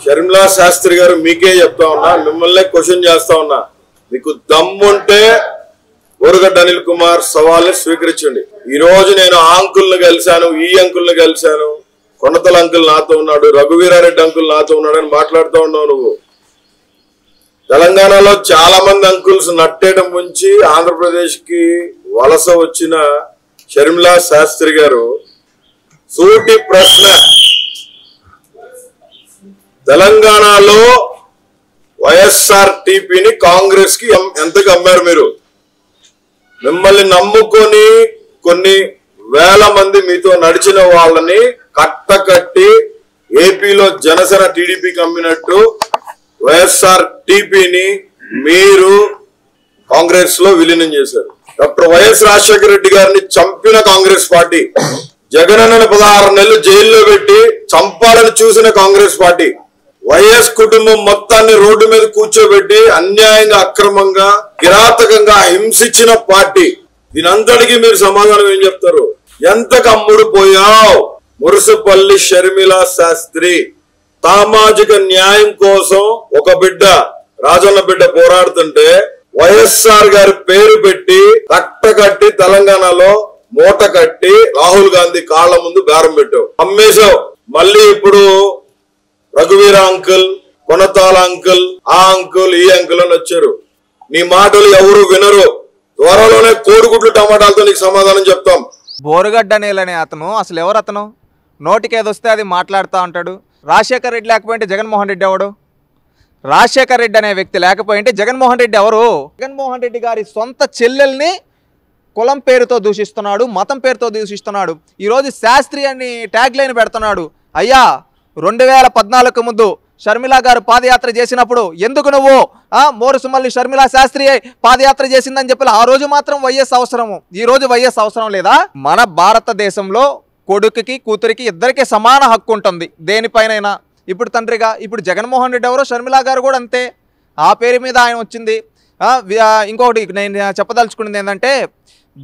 షర్మిలా శాస్త్రి గారు మీకే చెప్తా ఉన్నా, మిమ్మల్ని క్వశ్చన్ చేస్తా ఉన్నా. మీకు దమ్ముంటే బోరుగడ్డ అనిల్ కుమార్ సవాల్ని స్వీకరించండి. ఈ రోజు నేను ఆ అంకుల్ని కలిశాను, ఈ అంకుల్ని కలిశాను, కొండతల అంకుల్ నాతో ఉన్నాడు, రఘువీరారెడ్డి అంకుల్ నాతో ఉన్నాడు అని మాట్లాడుతూ ఉన్నావు నువ్వు. తెలంగాణలో చాలా మంది అంకుల్స్ నట్టేయడం నుంచి ఆంధ్రప్రదేశ్ కి వలస వచ్చిన షర్మిలా శాస్త్రి గారు సూటి ప్రశ్న, తెలంగాణలో వైఎస్ఆర్ టీపీని కాంగ్రెస్ కి ఎంతకు అమ్మారు మీరు? మిమ్మల్ని నమ్ముకొని కొన్ని వేల మంది మీతో నడిచిన వాళ్ళని కట్టకట్టి ఏపీలో జనసేన టీడీపీకి అమ్మినట్టు వైఎస్ఆర్ టీపీని మీరు కాంగ్రెస్ లో విలీనం చేశారు. డాక్టర్ వైఎస్ రాజశేఖర రెడ్డి గారిని చంపిన కాంగ్రెస్ పార్టీ, జగనన్నను 16 నెలలు జైల్లో పెట్టి చంపాలని చూసిన కాంగ్రెస్ పార్టీ, వైఎస్ కుటుంబం మొత్తాన్ని రోడ్డు మీద కూర్చోబెట్టి అన్యాయంగా, అక్రమంగా, కిరాతకంగా హింసించిన పార్టీ. దీనంతటికీ మీరు సమాధానం ఏం చెప్తారు? ఎంతకు అమ్ముడు పోయావు? మురుసుపల్లి షర్మిలా శాస్త్రి సామాజిక న్యాయం కోసం ఒక బిడ్డ, రాజన్న బిడ్డ పోరాడుతుంటే వైఎస్ఆర్ గారి పేరు పెట్టి కట్టకట్టి తెలంగాణలో మూట కట్టి రాహుల్ గాంధీ కాళ్ల ముందు బేరం పెట్టావు, అమ్మేశావు. మళ్ళీ ఇప్పుడు రఘువీర అంకుల్, కొనతాల అంకుల్, ఆ అంకుల్, ఈ అంకుల్ అని వచ్చారు. నీ మాటలు ఎవరు వినరు. త్వరలోనే కోడిగుడ్లు టమాటాలతో నీకు సమాధానం చెప్తాం. బోరుగడ్డ నీళ్ళనే అతను అసలు ఎవరు? అతను నోటికి ఏదొస్తే అది మాట్లాడుతూ ఉంటాడు. రాజశేఖర రెడ్డి లేకపోయింటే జగన్మోహన్ రెడ్డి ఎవడు? రాజశేఖర రెడ్డి అనే వ్యక్తి లేకపోయింటే జగన్మోహన్ రెడ్డి ఎవరు? జగన్మోహన్ రెడ్డి గారి సొంత చెల్లెల్ని కులం పేరుతో దూషిస్తున్నాడు, మతం పేరుతో దూషిస్తున్నాడు. ఈరోజు శాస్త్రి అని ట్యాగ్ లైన్ పెడుతున్నాడు. అయ్యా, 2014 ముందు షర్మిలా గారు పాదయాత్ర చేసినప్పుడు ఎందుకు నువ్వు మోరుసుమల్లి షర్మిలా శాస్త్రి పాదయాత్ర చేసిందని చెప్పి ఆ రోజు మాత్రం వైఎస్ అవసరము, ఈ రోజు వైఎస్ అవసరం లేదా? మన భారతదేశంలో కొడుకుకి కూతురికి ఇద్దరికి సమాన హక్కు ఉంటుంది దేనిపైనైనా. ఇప్పుడు తండ్రిగా ఇప్పుడు జగన్మోహన్ రెడ్డి ఎవరో, షర్మిలా గారు కూడా అంతే, ఆ పేరు మీద ఆయన వచ్చింది. ఇంకొకటి నేను చెప్పదలుచుకున్నది ఏంటంటే,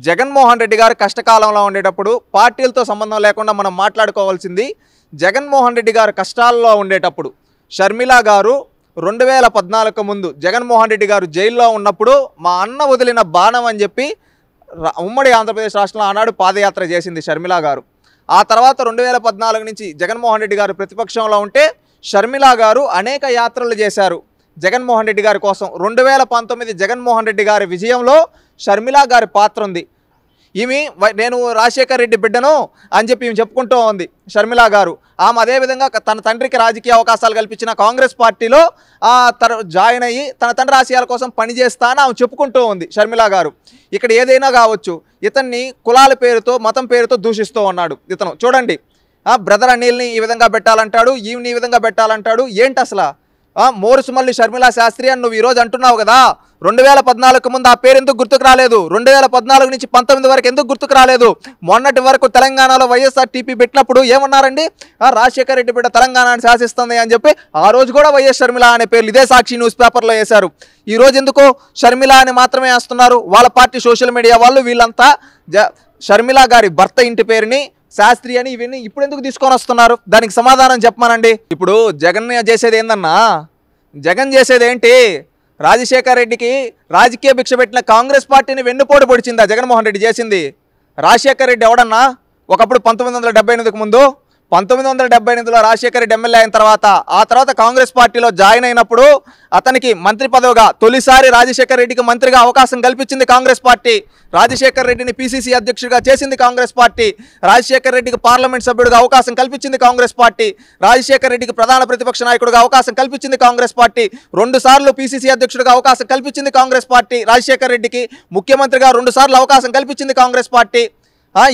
జగన్మోహన్ రెడ్డి గారు కష్టకాలంలో ఉండేటప్పుడు పార్టీలతో సంబంధం లేకుండా మనం మాట్లాడుకోవాల్సింది. జగన్మోహన్ రెడ్డి గారు కష్టాల్లో ఉండేటప్పుడు షర్మిలా గారు 2014 ముందు జగన్మోహన్ రెడ్డి గారు జైల్లో ఉన్నప్పుడు మా అన్న వదిలిన బాణం అని చెప్పి ఉమ్మడి ఆంధ్రప్రదేశ్ రాష్ట్రంలో ఆనాడు పాదయాత్ర చేసింది షర్మిలా గారు. ఆ తర్వాత 2014 నుంచి జగన్మోహన్ రెడ్డి గారు ప్రతిపక్షంలో ఉంటే షర్మిలా గారు అనేక యాత్రలు చేశారు జగన్మోహన్ రెడ్డి గారి కోసం. 2019 జగన్మోహన్ రెడ్డి గారి విజయంలో షర్మిలా గారి పాత్ర ఉంది. ఈమె నేను రాజశేఖర రెడ్డి బిడ్డను అని చెప్పి ఈమె చెప్పుకుంటూ ఉంది షర్మిలా గారు. ఆమె అదేవిధంగా తన తండ్రికి రాజకీయ అవకాశాలు కల్పించిన కాంగ్రెస్ పార్టీలో జాయిన్ అయ్యి తన తండ్రి ఆశయాల కోసం పనిచేస్తా అని ఆమె చెప్పుకుంటూ ఉంది షర్మిలా గారు. ఇక్కడ ఏదైనా కావచ్చు, ఇతన్ని కులాల పేరుతో, మతం పేరుతో దూషిస్తూ ఉన్నాడు ఇతను. చూడండి, బ్రదర్ అనిల్ని ఈ విధంగా పెట్టాలంటాడు, ఈమెని ఈ విధంగా పెట్టాలంటాడు. ఏంటి అసలు? మోరుసుమల్లి షర్మిలా శాస్త్రి అని నువ్వు ఈరోజు అంటున్నావు కదా, 2014 ముందు ఆ పేరు ఎందుకు గుర్తుకు రాలేదు? 2014 నుంచి 19 వరకు ఎందుకు గుర్తుకు రాలేదు? మొన్నటి వరకు తెలంగాణలో వైఎస్ఆర్ టీపీ పెట్టినప్పుడు ఏమన్నారండి? రాజశేఖర రెడ్డి బిడ్డ తెలంగాణని శాసిస్తుంది అని చెప్పి ఆ రోజు కూడా వైఎస్ షర్మిల అనే పేర్లు ఇదే సాక్షి న్యూస్ పేపర్లో వేశారు. ఈ రోజు ఎందుకో షర్మిల అని మాత్రమే వేస్తున్నారు వాళ్ళ పార్టీ సోషల్ మీడియా వాళ్ళు. వీళ్ళంతా షర్మిల గారి భర్త ఇంటి పేరుని శాస్త్రి అని ఇవన్నీ ఇప్పుడు ఎందుకు తీసుకొని వస్తున్నారు? దానికి సమాధానం చెప్పమానండి. ఇప్పుడు జగన్ చేసేది ఏందన్నా? జగన్ చేసేది ఏంటి? రాజశేఖర రెడ్డికి రాజకీయ భిక్ష పెట్టిన కాంగ్రెస్ పార్టీని వెన్నుపోటు పొడిచిందా జగన్మోహన్ రెడ్డి చేసింది? రాజశేఖర రెడ్డి ఎవడన్నా? ఒకప్పుడు 1978 ముందు 1978లో రాజశేఖర రెడ్డి ఎమ్మెల్యే అయిన తర్వాత, ఆ తర్వాత కాంగ్రెస్ పార్టీలో జాయిన్ అయినప్పుడు అతనికి మంత్రి పదవిగా తొలిసారి రాజశేఖర రెడ్డికి మంత్రిగా అవకాశం కల్పించింది కాంగ్రెస్ పార్టీ. రాజశేఖర రెడ్డిని పిసిసి అధ్యక్షుడిగా చేసింది కాంగ్రెస్ పార్టీ. రాజశేఖర రెడ్డికి పార్లమెంట్ సభ్యుడిగా అవకాశం కల్పించింది కాంగ్రెస్ పార్టీ. రాజశేఖర రెడ్డికి ప్రధాన ప్రతిపక్ష నాయకుడిగా అవకాశం కల్పించింది కాంగ్రెస్ పార్టీ. 2 సార్లు పిసిసి అధ్యక్షుడిగా అవకాశం కల్పించింది కాంగ్రెస్ పార్టీ. రాజశేఖర రెడ్డికి ముఖ్యమంత్రిగా 2 సార్లు అవకాశం కల్పించింది కాంగ్రెస్ పార్టీ.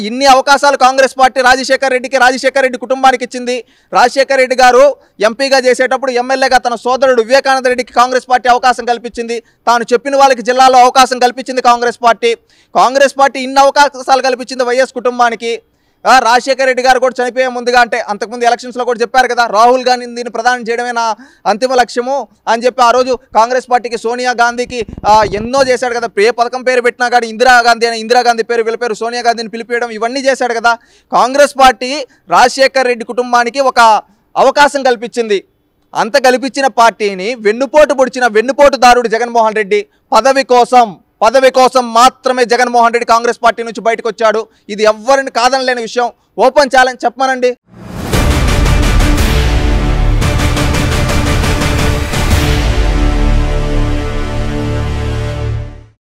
ఇన్ని అవకాశాలు కాంగ్రెస్ పార్టీ రాజశేఖర రెడ్డికి, రాజశేఖర రెడ్డి కుటుంబానికి ఇచ్చింది. రాజశేఖర రెడ్డి గారు ఎంపీగా చేసేటప్పుడు ఎమ్మెల్యేగా తన సోదరుడు వివేకానంద రెడ్డికి కాంగ్రెస్ పార్టీ అవకాశం కల్పించింది. తాను చెప్పిన వాళ్ళకి జిల్లాలో అవకాశం కల్పించింది కాంగ్రెస్ పార్టీ. కాంగ్రెస్ పార్టీ ఇన్ని అవకాశాలు కల్పించింది వైఎస్ కుటుంబానికి. రాజశేఖర రెడ్డి గారు కూడా చనిపోయే ముందుగా, అంటే అంతకుముందు ఎలక్షన్స్లో కూడా చెప్పారు కదా, రాహుల్ గాంధీ దీన్ని ప్రదానం చేయడమే నా అంతిమ లక్ష్యము అని చెప్పి ఆ రోజు కాంగ్రెస్ పార్టీకి, సోనియా గాంధీకి ఎన్నో చేశాడు కదా. ఏ పథకం పేరు పెట్టినా కానీ ఇందిరాగాంధీ అని ఇందిరాగాంధీ పేరు పిలిపారు, సోనియా గాంధీని పిలిపేయడం, ఇవన్నీ చేశాడు కదా. కాంగ్రెస్ పార్టీ రాజశేఖర రెడ్డి కుటుంబానికి ఒక అవకాశం కల్పించింది. అంత గెలిపించిన పార్టీని వెన్నుపోటు పొడిచిన వెన్నుపోటుదారుడు జగన్మోహన్ రెడ్డి పదవి కోసం మాత్రమే జగన్మోహన్ రెడ్డి కాంగ్రెస్ పార్టీ నుంచి బయటకు వచ్చాడు. ఇది ఎవ్వరిని కాదనలేని విషయం. ఓపెన్ ఛాలెంజ్ చెప్పమనండి.